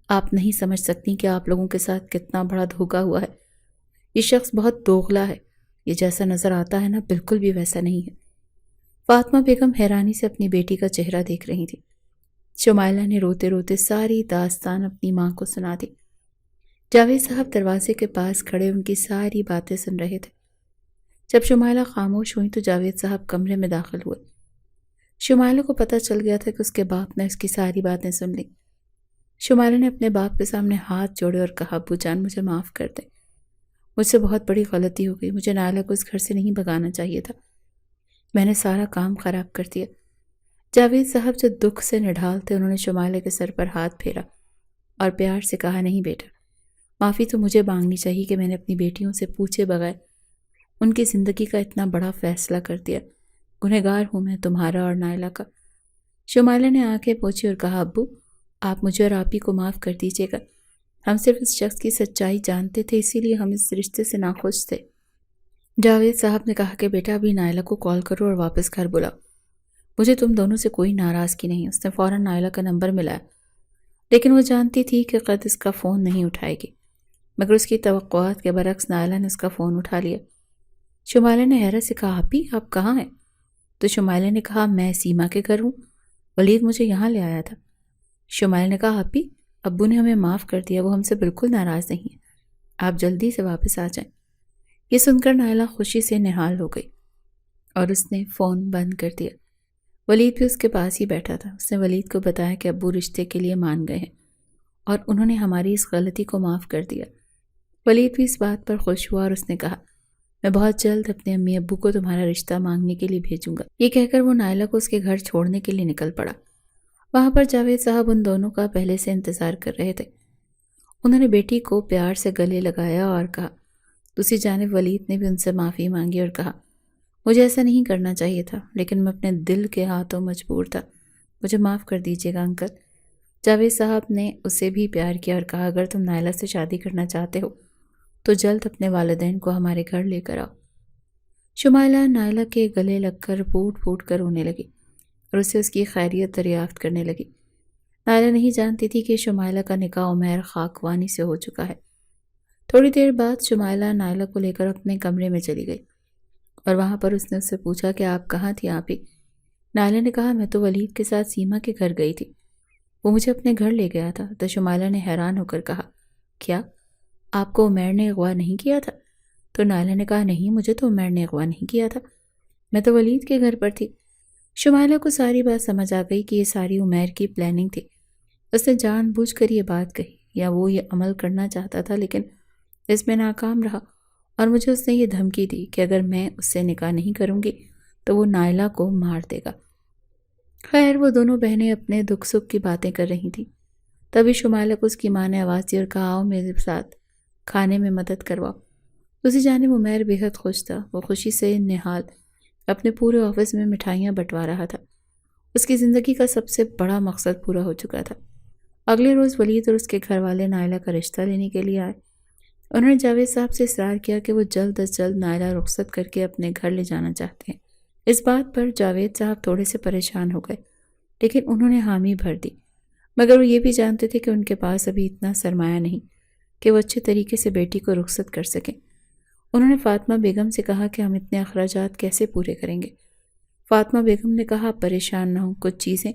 آپ نہیں سمجھ سکتی کہ آپ لوگوں کے ساتھ کتنا بڑا دھوکا ہوا ہے، یہ شخص بہت دوغلا ہے، یہ جیسا نظر آتا ہے نا بالکل بھی ویسا نہیں ہے۔ فاطمہ بیگم حیرانی سے اپنی بیٹی کا چہرہ دیکھ رہی تھی۔ شمائلہ نے روتے روتے ساری داستان اپنی ماں کو سنا دی۔ جاوید صاحب دروازے کے پاس کھڑے ان کی ساری باتیں سن رہے تھے۔ جب شمائلہ خاموش ہوئی تو جاوید صاحب کمرے میں داخل ہوئے۔ شمائلہ کو پتہ چل گیا تھا کہ اس کے باپ نے اس کی ساری باتیں سن لی۔ شمائلہ نے اپنے باپ کے سامنے ہاتھ جوڑے اور کہا ابو جان مجھے معاف کر دیں، مجھ سے بہت بڑی غلطی ہو گئی، مجھے نائلہ کو اس گھر سے نہیں بھگانا چاہیے تھا، میں نے سارا کام خراب کر دیا۔ جاوید صاحب جو دکھ سے نڈھال تھے انہوں نے شمائلہ کے سر پر ہاتھ پھیرا اور پیار سے کہا نہیں بیٹا، معافی تو مجھے مانگنی چاہیے کہ میں نے اپنی بیٹیوں سے پوچھے بغیر ان کی زندگی کا اتنا بڑا فیصلہ کر دیا، گنہگار ہوں میں تمہارا اور نائلہ کا۔ شمائلہ نے آنکھیں پوچھی اور کہا ابو آپ مجھے اور آپ ہی کو معاف کر دیجیے گا، ہم صرف اس شخص کی سچائی جانتے تھے، اسی لیے ہم اس رشتے سے ناخوش تھے۔ جاوید صاحب نے کہا کہ بیٹا ابھی نائلہ کو کال کرو اور واپس گھر بلاؤ، مجھے تم دونوں سے کوئی ناراضگی نہیں۔ اس نے فوراً نائلہ کا نمبر ملایا، لیکن وہ جانتی تھی کہ قد اس کا فون نہیں اٹھائے گی، مگر اس کی توقعات کے برعکس نائلہ نے اس کا فون اٹھا لیا۔ شمائلہ نے حیرت سے کہا آپی آپ کہاں ہیں؟ تو شمائلہ نے کہا میں سیما کے گھر ہوں، ولید مجھے یہاں لے آیا تھا۔ شمائلہ نے کہا آپی ابو نے ہمیں معاف کر دیا، وہ ہم سے بالکل ناراض نہیں ہیں، آپ جلدی سے واپس آ جائیں۔ یہ سن کر نائلہ خوشی سے نہال ہو گئی اور اس نے فون بند کر دیا۔ ولید بھی اس کے پاس ہی بیٹھا تھا۔ اس نے ولید کو بتایا کہ ابو رشتے کے لیے مان گئے ہیں اور انہوں نے ہماری اس غلطی کو معاف کر دیا۔ ولید بھی اس بات پر خوش ہوا اور اس نے کہا میں بہت جلد اپنے امی ابو کو تمہارا رشتہ مانگنے کے لیے بھیجوں گا۔ یہ کہہ کر وہ نائلہ کو اس کے گھر چھوڑنے کے لیے نکل پڑا۔ وہاں پر جاوید صاحب ان دونوں کا پہلے سے انتظار کر رہے تھے۔ انہوں نے بیٹی کو پیار سے گلے لگایا اور کہا، دوسری جانب ولید نے بھی ان سے معافی مانگی اور کہا مجھے ایسا نہیں کرنا چاہیے تھا، لیکن میں اپنے دل کے ہاتھوں مجبور تھا۔ مجھے معاف کر دیجیے گا انکل۔ جاوید صاحب نے اسے بھی پیار کیا اور کہا اگر تم نائلہ سے شادی کرنا چاہتے ہو تو جلد اپنے والدین کو ہمارے گھر لے کر آؤ۔ شمائلہ نائلہ کے گلے لگ کر پھوٹ پھوٹ کر رونے لگی اور اسے اس کی خیریت دریافت کرنے لگی۔ نائلہ نہیں جانتی تھی کہ شمائلہ کا نکاح عمیر خاکوانی سے ہو چکا ہے۔ تھوڑی دیر بعد شمائلہ نائلہ کو لے کر اپنے کمرے میں چلی گئی اور وہاں پر اس نے اس سے پوچھا کہ آپ کہاں تھی آپ ہی؟ نائلہ نے کہا میں تو ولید کے ساتھ سیما کے گھر گئی تھی، وہ مجھے اپنے گھر لے گیا تھا۔ تو شمائلہ نے حیران ہو کر کہا کیا آپ کو عمیر نے اغوا نہیں کیا تھا؟ تو نائلہ نے کہا نہیں، مجھے تو عمیر نے اغوا نہیں کیا تھا، میں تو ولید کے گھر پر تھی۔ شمائلہ کو ساری بات سمجھ آ گئی کہ یہ ساری عمیر کی پلاننگ تھی۔ اس نے جان بوجھ کر یہ بات کہی یا وہ یہ عمل کرنا چاہتا تھا، لیکن اس میں ناکام رہا اور مجھے اس نے یہ دھمکی دی کہ اگر میں اس سے نکاح نہیں کروں گی تو وہ نائلہ کو مار دے گا۔ خیر وہ دونوں بہنیں اپنے دکھ سکھ کی باتیں کر رہی تھیں، تبھی شمائلہ کو اس کی ماں نے آواز دی اور کہا آؤ میرے ساتھ کھانے میں مدد کرواؤ۔ دوسری جانب عمیر بے حد خوش تھا، وہ خوشی سے نہال اپنے پورے آفس میں مٹھائیاں بٹوا رہا تھا۔ اس کی زندگی کا سب سے بڑا مقصد پورا ہو چکا تھا۔ اگلے روز ولید اور اس کے گھر والے نائلہ کا رشتہ لینے کے لیے آئے۔ انہوں نے جاوید صاحب سے اصرار کیا کہ وہ جلد از جلد نائلہ رخصت کر کے اپنے گھر لے جانا چاہتے ہیں۔ اس بات پر جاوید صاحب تھوڑے سے پریشان ہو گئے، لیکن انہوں نے حامی بھر دی، مگر وہ یہ بھی جانتے تھے کہ ان کے پاس ابھی اتنا سرمایہ نہیں کہ وہ اچھے طریقے سے بیٹی کو رخصت کر سکیں۔ انہوں نے فاطمہ بیگم سے کہا کہ ہم اتنے اخراجات کیسے پورے کریں گے؟ فاطمہ بیگم نے کہا پریشان نہ ہوں، کچھ چیزیں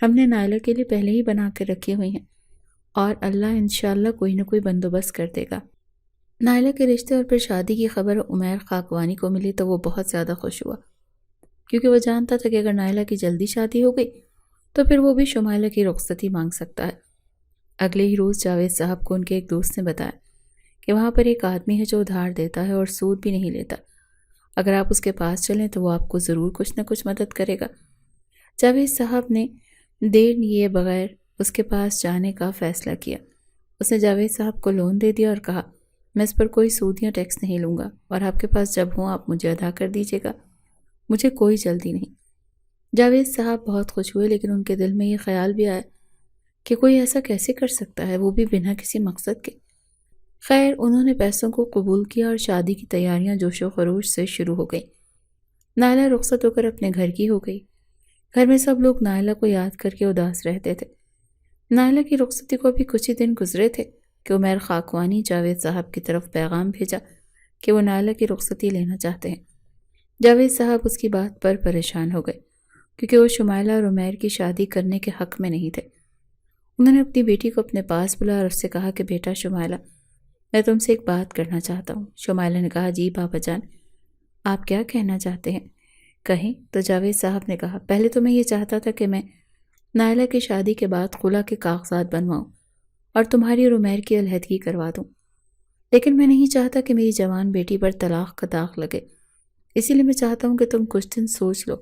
ہم نے نائلہ کے لیے پہلے ہی بنا کے رکھی ہوئی ہیں اور اللہ انشاءاللہ کوئی نہ کوئی بندوبست کر دے گا۔ نائلہ کے رشتے اور پھر شادی کی خبر عمیر خاکوانی کو ملی تو وہ بہت زیادہ خوش ہوا، کیونکہ وہ جانتا تھا کہ اگر نائلہ کی جلدی شادی ہو گئی تو پھر وہ بھی شمائلہ کی رخصتی مانگ سکتا ہے۔ اگلے ہی روز جاوید صاحب کو ان کے ایک دوست نے بتایا کہ وہاں پر ایک آدمی ہے جو ادھار دیتا ہے اور سود بھی نہیں لیتا، اگر آپ اس کے پاس چلیں تو وہ آپ کو ضرور کچھ نہ کچھ مدد کرے گا۔ جاوید صاحب نے دیر لیے بغیر اس کے پاس جانے کا فیصلہ کیا۔ اس نے جاوید صاحب کو لون دے دیا اور کہا میں اس پر کوئی سود یا ٹیکس نہیں لوں گا اور آپ کے پاس جب ہوں آپ مجھے ادا کر دیجیے گا، مجھے کوئی جلدی نہیں۔ جاوید صاحب بہت خوش ہوئے، لیکن ان کے دل میں یہ خیال بھی آیا کہ کوئی ایسا کیسے کر سکتا ہے، وہ بھی بنا کسی مقصد کے۔ خیر انہوں نے پیسوں کو قبول کیا اور شادی کی تیاریاں جوش و خروش سے شروع ہو گئیں۔ نائلہ رخصت ہو کر اپنے گھر کی ہو گئی۔ گھر میں سب لوگ نائلہ کو یاد کر کے اداس رہتے تھے۔ نائلہ کی رخصتی کو بھی کچھ ہی دن گزرے تھے کہ عمیر خاکوانی جاوید صاحب کی طرف پیغام بھیجا کہ وہ نائلہ کی رخصتی لینا چاہتے ہیں۔ جاوید صاحب اس کی بات پر پریشان ہو گئے، کیونکہ وہ شمائلہ اور عمیر کی شادی کرنے کے حق میں نہیں تھے۔ انہوں نے اپنی بیٹی کو اپنے پاس بلایا اور اس سے کہا کہ بیٹا شمائلہ، میں تم سے ایک بات کرنا چاہتا ہوں۔ شمائلہ نے کہا جی بابا جان، آپ کیا کہنا چاہتے ہیں؟ کہیں۔ تو جاوید صاحب نے کہا پہلے تو میں یہ چاہتا تھا کہ میں نائلہ کی شادی کے بعد خلا کے کاغذات بنواؤں اور تمہاری اور عمیر کی علیحدگی کروا دوں، لیکن میں نہیں چاہتا کہ میری جوان بیٹی پر طلاق کا داغ لگے، اسی لیے میں چاہتا ہوں کہ تم کچھ دن سوچ لو۔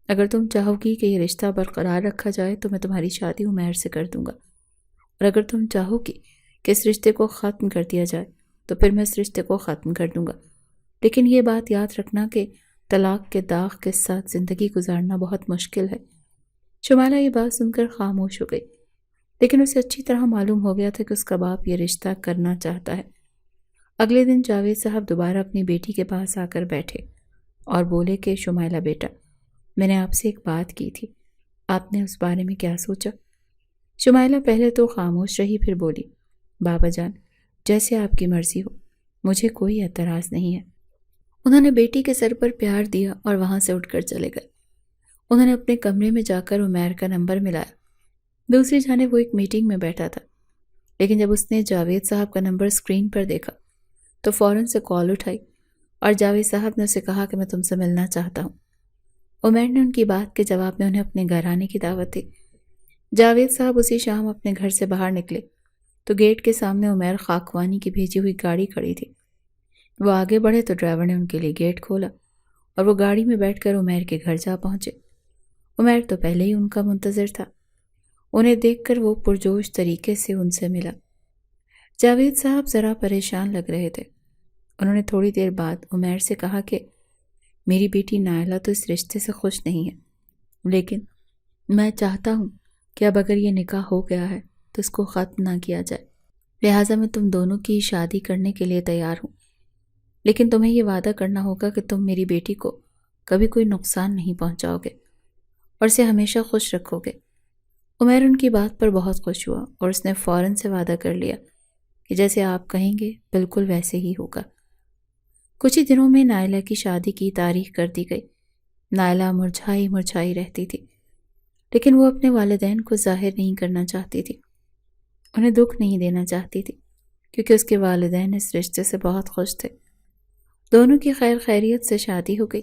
اگر تم چاہو گی کہ یہ رشتہ برقرار رکھا جائے تو میں تمہاری شادی عمیر سے کر دوں گا، اور اگر تم چاہو گی کہ اس رشتے کو ختم کر دیا جائے تو پھر میں اس رشتے کو ختم کر دوں گا، لیکن یہ بات یاد رکھنا کہ طلاق کے داغ کے ساتھ زندگی گزارنا بہت مشکل ہے۔ شمائلہ یہ بات سن کر خاموش ہو گئی، لیکن اسے اچھی طرح معلوم ہو گیا تھا کہ اس کا باپ یہ رشتہ کرنا چاہتا ہے۔ اگلے دن جاوید صاحب دوبارہ اپنی بیٹی کے پاس آ کر بیٹھے اور بولے کہ شمائلہ بیٹا، میں نے آپ سے ایک بات کی تھی، آپ نے اس بارے میں کیا سوچا؟ شمائلہ پہلے تو خاموش رہی، پھر بولی بابا جان جیسے آپ کی مرضی ہو، مجھے کوئی اعتراض نہیں ہے۔ انہوں نے بیٹی کے سر پر پیار دیا اور وہاں سے اٹھ کر چلے گئے۔ انہوں نے اپنے کمرے میں جا کر عمیر کا نمبر ملایا۔ دوسری جانب وہ ایک میٹنگ میں بیٹھا تھا، لیکن جب اس نے جاوید صاحب کا نمبر اسکرین پر دیکھا تو فوراً سے کال اٹھائی اور جاوید صاحب نے اسے کہا کہ میں تم سے ملنا چاہتا ہوں۔ عمیر نے ان کی بات کے جواب میں انہیں اپنے گھر آنے کی دعوت دی۔ جاوید صاحب اسی شام اپنے گھر سے باہر نکلے تو گیٹ کے سامنے عمیر خاکوانی کی بھیجی ہوئی گاڑی کھڑی تھی۔ وہ آگے بڑھے تو ڈرائیور نے ان کے لیے گیٹ کھولا اور وہ گاڑی میں بیٹھ کر عمیر کے گھر جا پہنچے۔ عمیر تو پہلے ہی ان کا منتظر تھا۔ انہیں دیکھ کر وہ پرجوش طریقے سے ان سے ملا۔ جاوید صاحب ذرا پریشان لگ رہے تھے۔ انہوں نے تھوڑی دیر بعد عمیر سے کہا کہ میری بیٹی نائلہ تو اس رشتے سے خوش نہیں ہے، لیکن میں چاہتا ہوں کہ اب اگر یہ نکاح ہو گیا ہے تو اس کو ختم نہ کیا جائے، لہٰذا میں تم دونوں کی شادی کرنے کے لیے تیار ہوں، لیکن تمہیں یہ وعدہ کرنا ہوگا کہ تم میری بیٹی کو کبھی کوئی نقصان نہیں پہنچاؤ گے اور اسے ہمیشہ خوش رکھو گے۔ عمیر ان کی بات پر بہت خوش ہوا اور اس نے فوراً سے وعدہ کر لیا کہ جیسے آپ کہیں گے بالکل ویسے ہی ہوگا۔ کچھ ہی دنوں میں نائلہ کی شادی کی تاریخ کر دی گئی۔ نائلہ مرجھائی مرجھائی رہتی تھی، لیکن وہ اپنے والدین کو ظاہر نہیں کرنا چاہتی تھی، انہیں دکھ نہیں دینا چاہتی تھی، کیونکہ اس کے والدین اس رشتے سے بہت خوش تھے۔ دونوں کی خیر خیریت سے شادی ہو گئی۔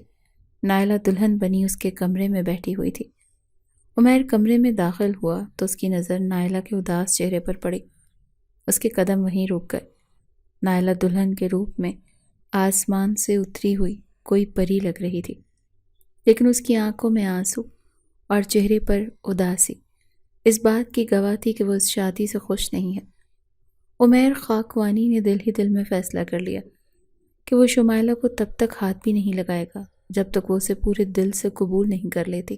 نائلہ دلہن بنی اس کے کمرے میں بیٹھی ہوئی تھی۔ عمیر کمرے میں داخل ہوا تو اس کی نظر نائلہ کے اداس چہرے پر پڑی۔ اس کے قدم وہیں رک گئے۔ نائلہ دلہن کے روپ میں آسمان سے اتری ہوئی کوئی پری لگ رہی تھی، لیکن اس کی آنکھوں میں آنسو اور چہرے پر اداسی اس بات کی گواہ تھی کہ وہ اس شادی سے خوش نہیں ہے۔ عمیر خاکوانی نے دل ہی دل میں فیصلہ کر لیا کہ وہ شمائلہ کو تب تک ہاتھ بھی نہیں لگائے گا جب تک وہ اسے پورے دل سے قبول نہیں کر لیتی۔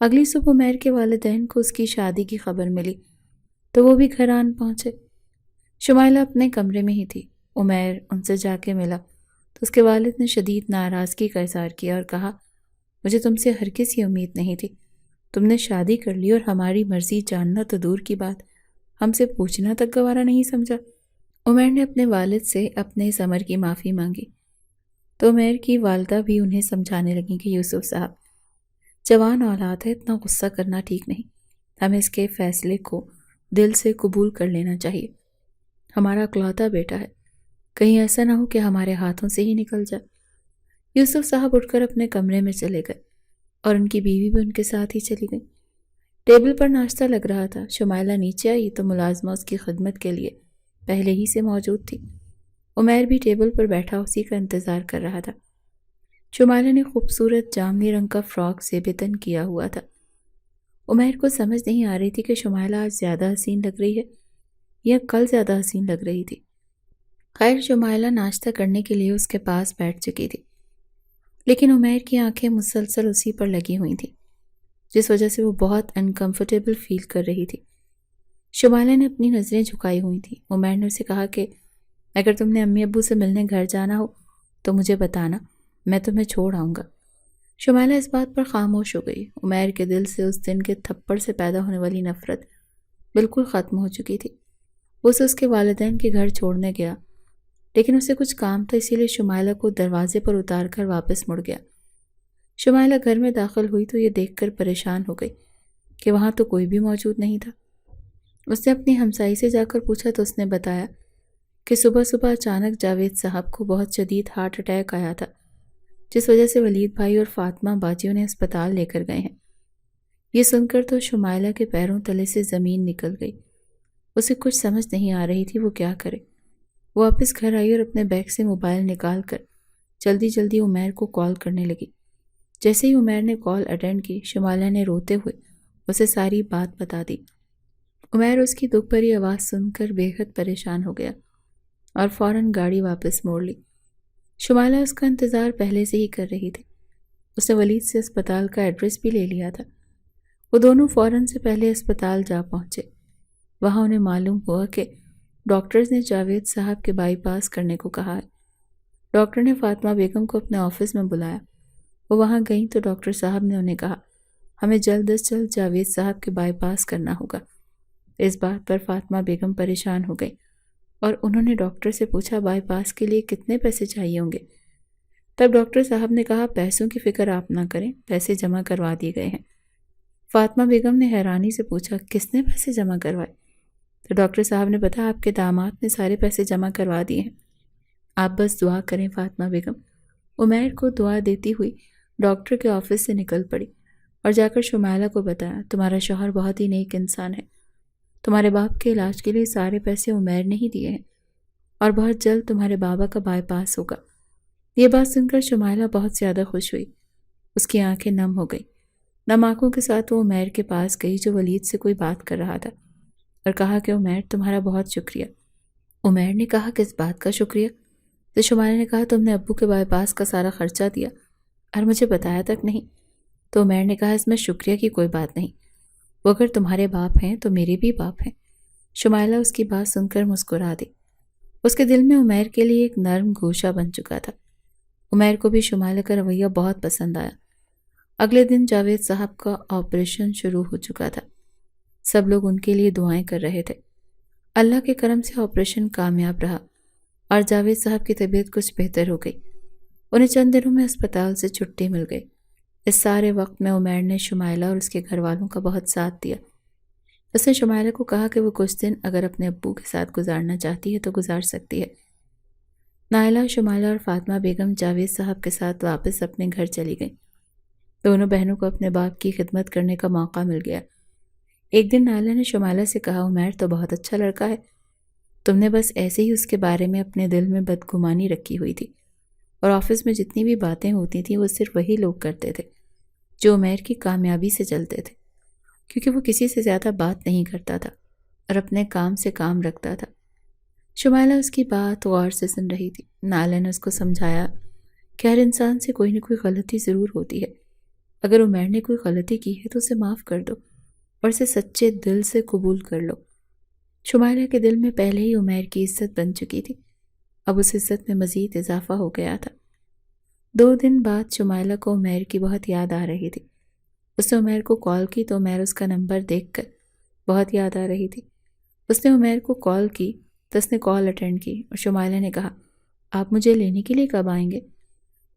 اگلی صبح عمیر کے والدین کو اس کی شادی کی خبر ملی تو وہ بھی گھر آن پہنچے۔ شمائلہ اپنے کمرے میں ہی تھی۔ عمیر ان سے جا کے ملا تو اس کے والد نے شدید ناراضگی کا اظہار کیا اور کہا، مجھے تم سے ہرگز یہ امید نہیں تھی، تم نے شادی کر لی اور ہماری مرضی جاننا تو دور کی بات، ہم سے پوچھنا تک گوارا نہیں سمجھا۔ عمیر نے اپنے والد سے اپنے اس امر کی معافی مانگی تو عمیر کی والدہ بھی انہیں سمجھانے لگیں کہ یوسف صاحب، جوان اولاد ہے، اتنا غصہ کرنا ٹھیک نہیں، ہمیں اس کے فیصلے کو دل سے قبول کر لینا چاہیے، ہمارا اکلوتا بیٹا ہے، کہیں ایسا نہ ہو کہ ہمارے ہاتھوں سے ہی نکل جائے۔ یوسف صاحب اٹھ کر اپنے کمرے میں چلے گئے اور ان کی بیوی بھی ان کے ساتھ ہی چلی گئی۔ ٹیبل پر ناشتہ لگ رہا تھا۔ شمائلہ نیچے آئی تو ملازمہ اس کی خدمت کے لیے پہلے ہی سے موجود تھی۔ عمیر بھی ٹیبل پر بیٹھا اسی کا انتظار کر رہا تھا۔ شمائلہ نے خوبصورت جامنی رنگ کا فراک زیب تن کیا ہوا تھا۔ عمیر کو سمجھ نہیں آ رہی تھی کہ شمائلہ آج زیادہ حسین لگ رہی ہے یا کل زیادہ حسین لگ رہی تھی۔ خیر، شمائلہ ناشتہ کرنے کے لیے اس کے پاس بیٹھ چکی تھی، لیکن عمیر کی آنکھیں مسلسل اسی پر لگی ہوئی تھیں، جس وجہ سے وہ بہت انکمفرٹیبل فیل کر رہی تھی۔ شمائلہ نے اپنی نظریں جھکائی ہوئی تھیں۔ عمیر نے اسے کہا کہ اگر تم نے امی ابو سے ملنے گھر جانا ہو تو مجھے بتانا، میں تمہیں چھوڑ آؤں گا۔ شمائلہ اس بات پر خاموش ہو گئی۔ عمیر کے دل سے اس دن کے تھپڑ سے پیدا ہونے والی نفرت بالکل ختم ہو چکی تھی۔ وہ اسے اس کے والدین کے گھر چھوڑنے گیا، لیکن اسے کچھ کام تھا، اسی لیے شمائلہ کو دروازے پر اتار کر واپس مڑ گیا۔ شمائلہ گھر میں داخل ہوئی تو یہ دیکھ کر پریشان ہو گئی کہ وہاں تو کوئی بھی موجود نہیں تھا۔ اس نے اپنی ہمسائی سے جا کر پوچھا تو اس نے بتایا کہ صبح صبح اچانک جاوید صاحب کو بہت شدید ہارٹ اٹیک آیا تھا، جس وجہ سے ولید بھائی اور فاطمہ باجی انہیں اسپتال لے کر گئے ہیں۔ یہ سن کر تو شمائلہ کے پیروں تلے سے زمین نکل گئی۔ اسے کچھ سمجھ نہیں آ رہی تھی وہ کیا کرے۔ وہ واپس گھر آئی اور اپنے بیگ سے موبائل نکال کر جلدی جلدی عمیر کو کال کرنے لگی۔ جیسے ہی عمیر نے کال اٹینڈ کی، شمائلہ نے روتے ہوئے اسے ساری بات بتا دی۔ عمیر اس کی دکھ بھری آواز سن کر بے حد پریشان ہو گیا اور فوراً گاڑی واپس موڑ لی۔ شمائلہ اس کا انتظار پہلے سے ہی کر رہی تھی۔ اس نے ولید سے اسپتال کا ایڈریس بھی لے لیا تھا۔ وہ دونوں فوراً سے پہلے اسپتال جا پہنچے۔ وہاں انہیں معلوم ہوا کہ ڈاکٹرز نے جاوید صاحب کے بائی پاس کرنے کو کہا ہے۔ ڈاکٹر نے فاطمہ بیگم کو اپنے آفس میں بلایا۔ وہ وہاں گئیں تو ڈاکٹر صاحب نے انہیں کہا، ہمیں جلد از جلد جاوید صاحب کے بائی پاس کرنا ہوگا۔ اس بات پر فاطمہ بیگم پریشان ہو گئی اور انہوں نے ڈاکٹر سے پوچھا بائی پاس کے لیے کتنے پیسے چاہیے ہوں گے۔ تب ڈاکٹر صاحب نے کہا، پیسوں کی فکر آپ نہ کریں، پیسے جمع کروا دیے گئے ہیں۔ فاطمہ بیگم نے حیرانی سے پوچھا، کس نے پیسے جمع کروائے؟ تو ڈاکٹر صاحب نے بتایا، آپ کے داماد نے سارے پیسے جمع کروا دیے ہیں، آپ بس دعا کریں فاطمہ بیگم۔ عمیر کو دعا دیتی ہوئی ڈاکٹر کے آفس سے نکل پڑی اور جا کر شمائلہ کو بتایا، تمہارا شوہر بہت ہی نیک انسان ہے، تمہارے باپ کے علاج کے لیے سارے پیسے عمیر نے ہی دیے ہیں اور بہت جلد تمہارے بابا کا بائی پاس ہوگا۔ یہ بات سن کر شمائلہ بہت زیادہ خوش ہوئی۔ اس کی آنکھیں نم ہو گئی۔ نم آنکھوں کے ساتھ وہ عمیر کے پاس گئی جو ولید سے کوئی بات کر رہا تھا اور کہا کہ عمیر، تمہارا بہت شکریہ۔ عمیر نے کہا، کس بات کا شکریہ؟ تو شمائلہ نے کہا تم نے ابو کے بائی پاس کا سارا خرچہ دیا اور مجھے بتایا تک نہیں۔ تو عمیر نے کہا اس میں شکریہ کی کوئی بات نہیں، وہ اگر تمہارے باپ ہیں تو میرے بھی باپ ہیں۔ شمائلہ اس کی بات سن کر مسکرا دی۔ اس کے دل میں عمیر کے لیے ایک نرم گوشہ بن چکا تھا۔ عمیر کو بھی شمائلہ کا رویہ بہت پسند آیا۔ اگلے دن جاوید صاحب کا آپریشن شروع ہو چکا تھا۔ سب لوگ ان کے لیے دعائیں کر رہے تھے۔ اللہ کے کرم سے آپریشن کامیاب رہا اور جاوید صاحب کی طبیعت کچھ بہتر ہو گئی۔ انہیں چند دنوں میں اسپتال سے چھٹی مل گئی۔ اس سارے وقت میں عمیر نے شمائلہ اور اس کے گھر والوں کا بہت ساتھ دیا۔ اس نے شمائلہ کو کہا کہ وہ کچھ دن اگر اپنے ابو کے ساتھ گزارنا چاہتی ہے تو گزار سکتی ہے۔ نائلہ، شمائلہ اور فاطمہ بیگم جاوید صاحب کے ساتھ واپس اپنے گھر چلی گئیں۔ دونوں بہنوں کو اپنے باپ کی خدمت کرنے کا موقع مل گیا۔ ایک دن نائلہ نے شمائلہ سے کہا عمیر تو بہت اچھا لڑکا ہے، تم نے بس ایسے ہی اس کے بارے میں اپنے دل میں بدگمانی رکھی ہوئی تھی، اور آفس میں جتنی بھی باتیں ہوتی تھیں وہ صرف وہی لوگ کرتے تھے جو عمیر کی کامیابی سے چلتے تھے، کیونکہ وہ کسی سے زیادہ بات نہیں کرتا تھا اور اپنے کام سے کام رکھتا تھا۔ شمائلہ اس کی بات غور سے سن رہی تھی۔ نائلہ نے اس کو سمجھایا کہ ہر انسان سے کوئی نہ کوئی غلطی ضرور ہوتی ہے، اگر عمیر نے کوئی غلطی کی ہے تو اسے معاف کر دو اور اسے سچے دل سے قبول کر لو۔ شمائلہ کے دل میں پہلے ہی عمیر کی عزت بن چکی تھی، اب اس عزت میں مزید اضافہ ہو گیا تھا۔ 2 دن بعد شمائلہ کو عمیر کی بہت یاد آ رہی تھی۔ اس نے عمیر کو کال کی تو عمیر اس کا نمبر دیکھ کر بہت یاد آ رہی تھی۔ اس نے عمیر کو کال کی تو اس نے کال اٹینڈ کی اور شمائلہ نے کہا آپ مجھے لینے کے لیے کب آئیں گے؟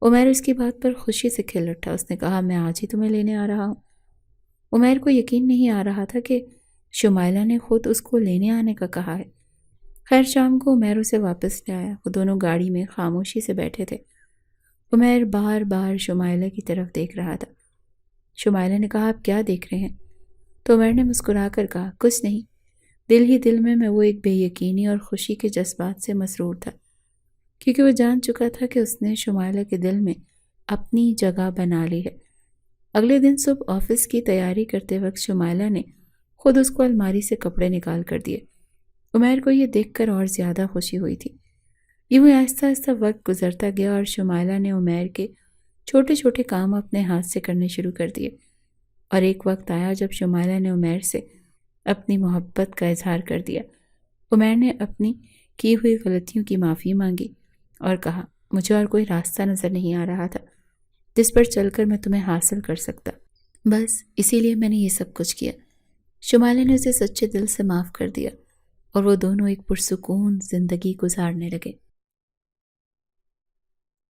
عمیر اس کی بات پر خوشی سے کھل اٹھا۔ اس نے کہا میں آج ہی تمہیں لینے آ رہا ہوں۔ عمیر کو یقین نہیں آ رہا تھا کہ شمائلہ نے خود اس کو لینے آنے کا کہا ہے۔ خیر شام کو عمیر اسے واپس لے آیا۔ وہ دونوں گاڑی میں خاموشی سے بیٹھے تھے۔ عمیر بار بار شمائلہ کی طرف دیکھ رہا تھا۔ شمائلہ نے کہا آپ کیا دیکھ رہے ہیں؟ تو عمیر نے مسکرا کر کہا کچھ نہیں، دل ہی دل میں وہ ایک بے یقینی اور خوشی کے جذبات سے مسرور تھا، کیونکہ وہ جان چکا تھا کہ اس نے شمائلہ کے دل میں اپنی جگہ بنا لی ہے۔ اگلے دن صبح آفس کی تیاری کرتے وقت شمائلہ نے خود اس کو الماری سے کپڑے نکال کر دیے۔ عمیر کو یہ دیکھ کر اور زیادہ خوشی ہوئی تھی۔ یوں آہستہ آہستہ وقت گزرتا گیا اور شمائلہ نے عمیر کے چھوٹے چھوٹے کام اپنے ہاتھ سے کرنے شروع کر دیے، اور ایک وقت آیا جب شمائلہ نے عمیر سے اپنی محبت کا اظہار کر دیا۔ عمیر نے اپنی کی ہوئی غلطیوں کی معافی مانگی اور کہا مجھے اور کوئی راستہ نظر نہیں آ رہا تھا جس پر چل کر میں تمہیں حاصل کر سکتا، بس اسی لیے میں نے یہ سب کچھ کیا۔ شمائلہ نے اسے سچے دل سے معاف کر دیا اور وہ دونوں ایک پرسکون زندگی گزارنے لگے۔